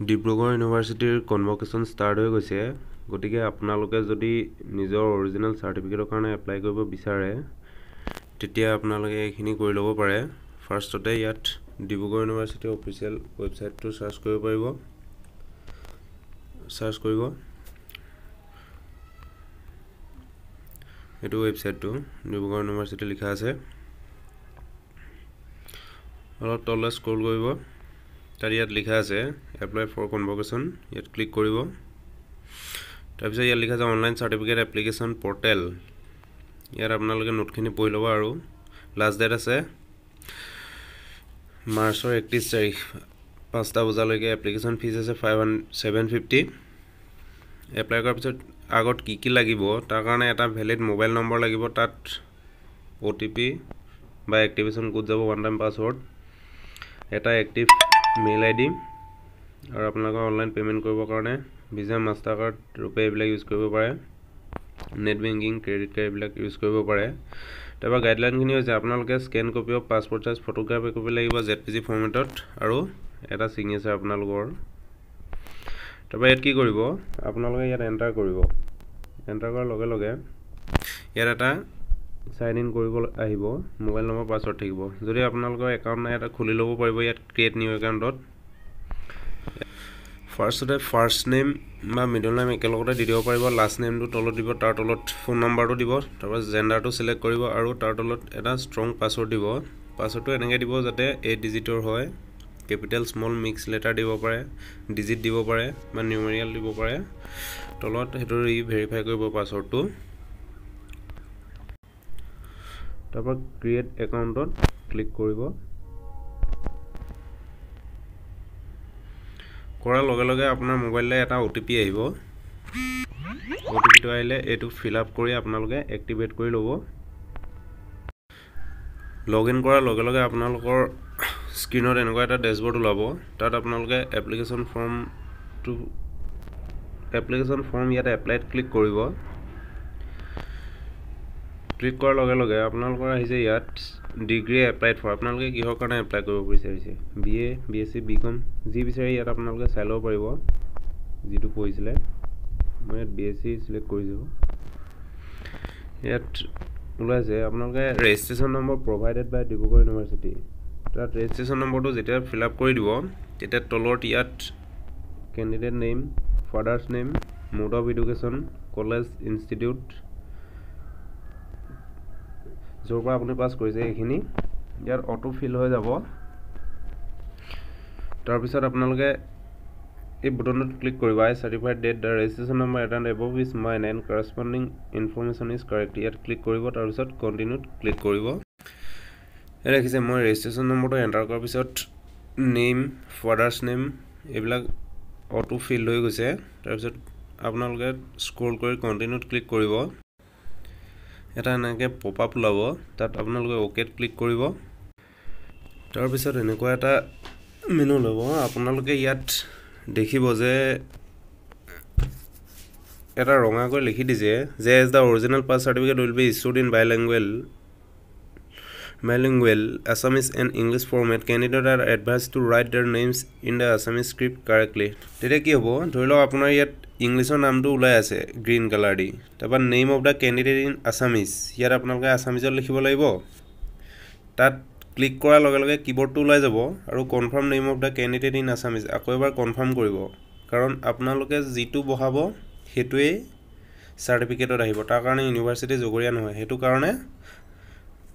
ডিব্ৰুগড় ইউনিভাৰ্চিটিৰ কনভকেশ্যন ষ্টাৰ্ট হৈ গৈছে গতিকে আপোনালোকে যদি নিজৰ অৰিজিনেল চাৰ্টিফিকেটৰ কাৰণে এপ্লাই কৰিব বিচাৰে তেতিয়া আপোনালোকে এইখিনি কৰি ল'ব পাৰে ফাৰ্ষ্টতে ইয়াত ডিব্ৰুগড় ইউনিভাৰ্চিটিৰ অফিচিয়েল ৱেবছাইটটো সাৰ্চ কৰিব পাৰিব সাৰ্চ কৰিব এইটো ৱেবছাইটটো ডিব্ৰুগড় ইউনিভাৰ্চিটি লিখা আছে অলপ তললৈ স্ক্ৰল কৰিব তাৰ ইয়াত লিখা আছে এপ্লাই ফৰ কনভকেশ্যন ইয়াত ক্লিক কৰিব তাৰপিছত ইয়াত লিখা আছে অনলাইন চাৰ্টিফিকেট এপ্লিকেশ্যন পৰ্টেল ইয়াত আপোনালোকে নোটখিনি পঢ়ি ল'ব আৰু লাষ্ট ডেট আছে মাৰ্চৰ 31 তাৰিখ 5টা বজালৈকে এপ্লিকেশ্যন ফিজ আছে 750 এপ্লাই কৰাৰ পিছত আগত কি লাগিব তাৰ কাৰণে এটা ভ্যালিড মোবাইল নম্বৰ লাগিব তাত OTP বা এক্টিভেশ্যন কোড যাব ওৱান টাইম পাছৱৰ্ড এটা এক্টিভ মেইল আইডি আৰু আপোনালোকে অনলাইন পেমেন্ট কৰিবৰ কাৰণে ভিসা মাষ্টাৰ কাৰ্ড ৰূপে এইবিলাক ইউজ কৰিব পাৰে নেট বেংকিং ক্ৰেডিট কাৰ্ড এইবিলাক ইউজ কৰিব পাৰে তাৰপৰা গাইডলাইনখিনি হৈছে আপোনালোকে scan copy of passport size photograph copy লাগিব ZPG ফৰ্মেটত আৰু এটা সিগনেচাৰ আপোনালোকৰ তাৰপৰা ইয়াত কি কৰিব আপোনালোকে ইয়াত এন্টাৰ কৰিব এন্টাৰ কৰাৰ লগে লগে ইয়াত এটা সাইন ইন কৰিব আহিব মোবাইল নম্বৰ পাছৱৰ্ড থাকিব যদি আপোনালোকৰ একাউন্ট নাই এটা খুলি ল'ব পাৰিব ইয়াত ক্ৰিয়েট নিউ একাউন্টত ফাৰ্ষ্টতে ফাৰ্ষ্ট নেম বা মিডল নেম একেলগতে দি দিব পাৰিব লাষ্ট নেমটো তলত দিব তাৰ তলত ফোন নাম্বাৰটো দিব তাৰপৰা জেন্ডাৰটো সিলেক্ট কৰিব আৰু তাৰ তলত এটা ষ্ট্ৰং পাছৱৰ্ড দিব পাছৱৰ্ডটো এনেকৈ দিব যাতে 8 ডিজিটৰ হয় কেপিটেল স্মল মিক্স লেটাৰ দিব পাৰে ডিজিট দিব পাৰে বা নিউমেৰিয়েল দিব পাৰে তলত হেতু ভেৰিফাই কৰিব পাছৱৰ্ডটো তাৰপৰা ক্ৰিয়েট একাউন্টত ক্লিক কৰিব কৰাৰ লগে লগে আপোনাৰ মোবাইললৈ এটা OTP আহিব OTPটো আহিলে এইটো ফিল আপ কৰি আপোনালোকে এক্টিভেট কৰি ল'ব লগইন কৰাৰ লগে লগে আপোনালোকৰ স্ক্ৰিনত এনেকুৱা এটা ড্যাশবৰ্ড ওলাব তাত আপোনালোকে এপ্লিকেশ্যন ফৰ্ম ইয়াতে এপ্লাইত ক্লিক কৰিব ক্লিক কৰাৰ লগে লগে আপোনালোকৰ আহিছে ইয়াত ডিগ্ৰী এপ্লাইড ফৰ আপোনালোকে কিহৰ কাৰণে এপ্লাই কৰিব বিচাৰিছে BA B.Sc B.Com যি বিচাৰি ইয়াত আপোনালোকে চাই ল'ব পাৰিব যিটো পঢ়িছিলে মই ইয়াত B.Sc সিলেক্ট কৰিছো ইয়াত ওলাইছে আপোনালোকে registration number provided by Dibrugarh university তাত ৰেজিষ্ট্ৰেচন নম্বৰটো যেতিয়া ফিল আপ কৰি দিব তেতিয়া তলত ইয়াত candidate name father's name mode of education college institute য'ৰ পৰা আপুনি পাছ কৰিছে এইখিনি ইয়াত অটো ফিল হৈ যাব তাৰ পিছত আপোনালোকে এই বুটনটোত ক্লিক কৰিব I certified that the registration number at and above is mine and corresponding information is correct ইয়াত ক্লিক কৰিব তাৰ পিছত কন্টিনিউত ক্লিক কৰিব এই দেখিছে মই ৰেজিষ্ট্ৰেচন নম্বৰটো এন্টাৰ কৰাৰ পিছত নেম ফাদাৰ্স নেম এইবিলাক অটো ফিল হৈ গৈছে তাৰ পিছত আপোনালোকে স্ক্ৰল কৰি কন্টিনিউত ক্লিক কৰিব এটা এনেকৈ পপ আপ ওলাব তাত আপোনালোকে ওকেত ক্লিক কৰিব তাৰ পিছত এনেকুৱা এটা মেনু ল'ব আপোনালোকে ইয়াত দেখিব যে এটা ৰঙাকৈ লিখি দিছে যে as the original pass certificate will be issued in bilingual Assamese and English format candidate are advised to write their names in the Assamese script correctly তেতিয়া কি হ'ব ধৰি লওক আপোনাৰ ইয়াত ইংলিছৰ নামটো ওলাই আছে গ্ৰীন কালাৰ দি তাৰপৰা name of the candidate in Assamese ইয়াত আপোনালোকে আসামিজত লিখিব লাগিব তাত ক্লিক কৰাৰ লগে লগে কিবোৰ্ডটো ওলাই যাব আৰু confirm name of the candidate in Assamese আকৌ এবাৰ কনফাৰ্ম কৰিব কাৰণ আপোনালোকে যিটো বহাব হেতুৱে সাৰ্টিফিকেটত আহিব তাৰ কাৰণে ইউনিভাৰ্চিটি জগৰীয়া নহয় হেতু কাৰণে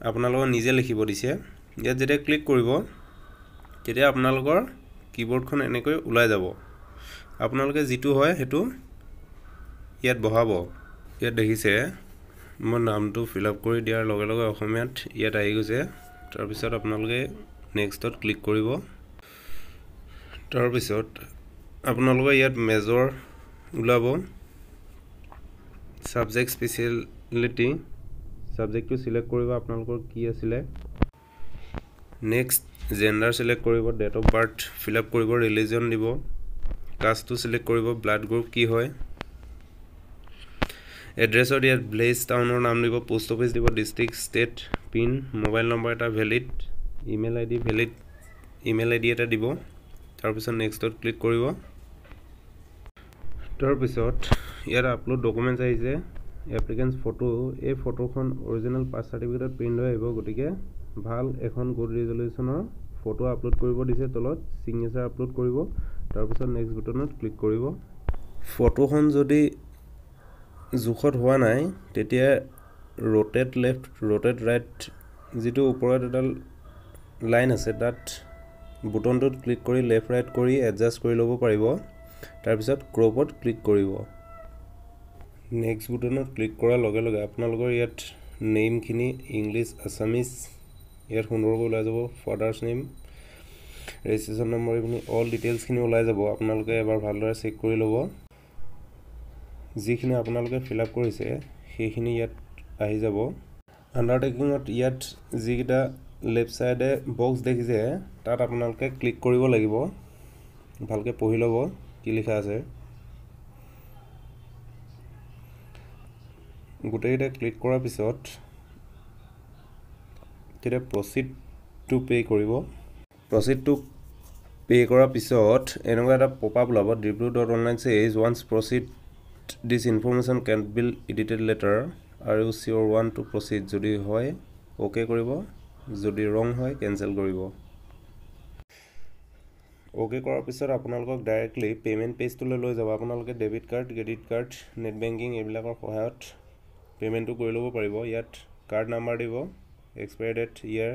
আপোনালোকে নিজে লিখিব দিছে ইয়াত যেতিয়া ক্লিক কৰিব তেতিয়া আপোনালোকৰ কিবোৰ্ডখন এনেকৈ ওলাই যাব আপোনালোকে যিটো হয় হেতু ইয়াত বহাব ইয়াত দেখিছে মই নামটো ফিল আপ কৰি দিয়াৰ লগে লগে অসমীয়াত ইয়াত আহি গৈছে তাৰ পিছত আপোনালোকে নেক্সটত ক্লিক কৰিব তাৰ পিছত আপোনালোকে ইয়াত মেজৰ ওলাব সাবজেক্ট স্পেশালিটি সাবজেক্টটো সিলেক্ট কৰিব আপোনালোকৰ কি আছিলে নেক্সট জেন্ডাৰ সিলেক্ট কৰিব date of birth fill up কৰিব ৰিলিজন দিব কাষ্টটো সিলেক্ট কৰিব ব্লাড গ্ৰুপ কি হয় এড্ৰেছৰ ইয়াত ভিলেজ টাউনৰ নাম দিব পোষ্ট অফিচ দিব district state pin mobile number এটা ভ্যালিড ইমেইল আইডি এটা দিব তাৰ পিছত নেক্সটত ক্লিক কৰিব তাৰপিছত ইয়াত আপলোড ডকুমেণ্টছ আহিছে এপ্লিকেণ্টছ ফটো এই ফটোখন অৰিজিনেল পাছ চাৰ্টিফিকেটত প্ৰিণ্ট হৈ আহিব গতিকে ভাল এখন গুড ৰিজলিউশ্যনৰ ফটো আপলোড কৰিব দিছে তলত চিগনেচাৰ আপলোড কৰিব তাৰপিছত নেক্সট বুটনত ক্লিক কৰিব ফটোখন যদি জোখত হোৱা নাই তেতিয়া ৰোটেট লেফ্ট ৰোটেট ৰাইট যিটো ওপৰত এডাল লাইন আছে তাত বুটনটোত ক্লিক কৰি লেফ্ট ৰাইট কৰি এডজাষ্ট কৰি ল'ব পাৰিব তাৰপিছত ক্ৰপত ক্লিক কৰিব নেক্সট বুটনত ক্লিক কৰাৰ লগে লগে আপোনালোকৰ ইয়াত নেমখিনি ইংলিছ আছামিজ ইয়াত সুন্দৰকৈ ওলাই যাব ফাদাৰ্ছ নেম ৰেজিষ্ট্ৰেশ্যন নম্বৰ এইখিনি অল ডিটেইলছখিনি ওলাই যাব আপোনালোকে এবাৰ ভালদৰে চেক কৰি ল'ব যিখিনি আপোনালোকে ফিল আপ কৰিছে সেইখিনি ইয়াত আহি যাব আণ্ডাৰটেকিঙত ইয়াত যিকেইটা লেফ্ট চাইডে বক্স দেখিছে তাত আপোনালোকে ক্লিক কৰিব লাগিব ভালকৈ পঢ়ি ল'ব কি লিখা আছে গোটেইকেইটা ক্লিক কৰাৰ পিছত তেতিয়া প্ৰচিড টু পে' কৰিব প্ৰচিড টু পে' কৰাৰ পিছত এনেকুৱা এটা পপ আপ ওলাব Dibrugarh.online says once proceed this information can be edited later are you sure want to proceed যদি হয় ওকে কৰিব যদি ৰং হয় কেনসেল কৰিব ওকে কৰাৰ পিছত আপোনালোকক ডাইৰেক্টলি পেমেন্ট পেজটোলৈ লৈ যাব আপোনালোকে debit card credit card net banking এইবিলাকৰ সহায়ত পেমেন্টটো কৰি ল'ব পাৰিব ইয়াত কাৰ্ড নাম্বাৰ দিব এক্সপায়াৰ ডেট ইয়াৰ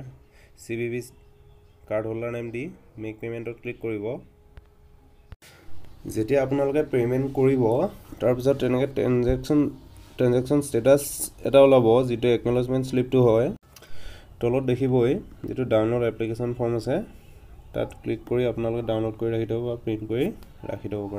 CVV কাৰ্ড হোল্ডাৰ নেম দি মেক পেমেন্টত ক্লিক কৰিব যেতিয়া আপোনালোকে পেমেন্ট কৰিব তাৰ পিছত তেনেকৈ ট্ৰানজেকচন ষ্টেটাছ এটা ওলাব যিটো একনলেজমেন্ট স্লিপটো হয় তলত দেখিবই যেটো ডাউনলোড এপ্লিকেশন ফৰ্ম আছে তাত ক্লিক কৰি আপোনালোকে ডাউনলোড কৰি ৰাখি থব বা প্ৰিন্ট কৰি ৰাখি থব পাৰে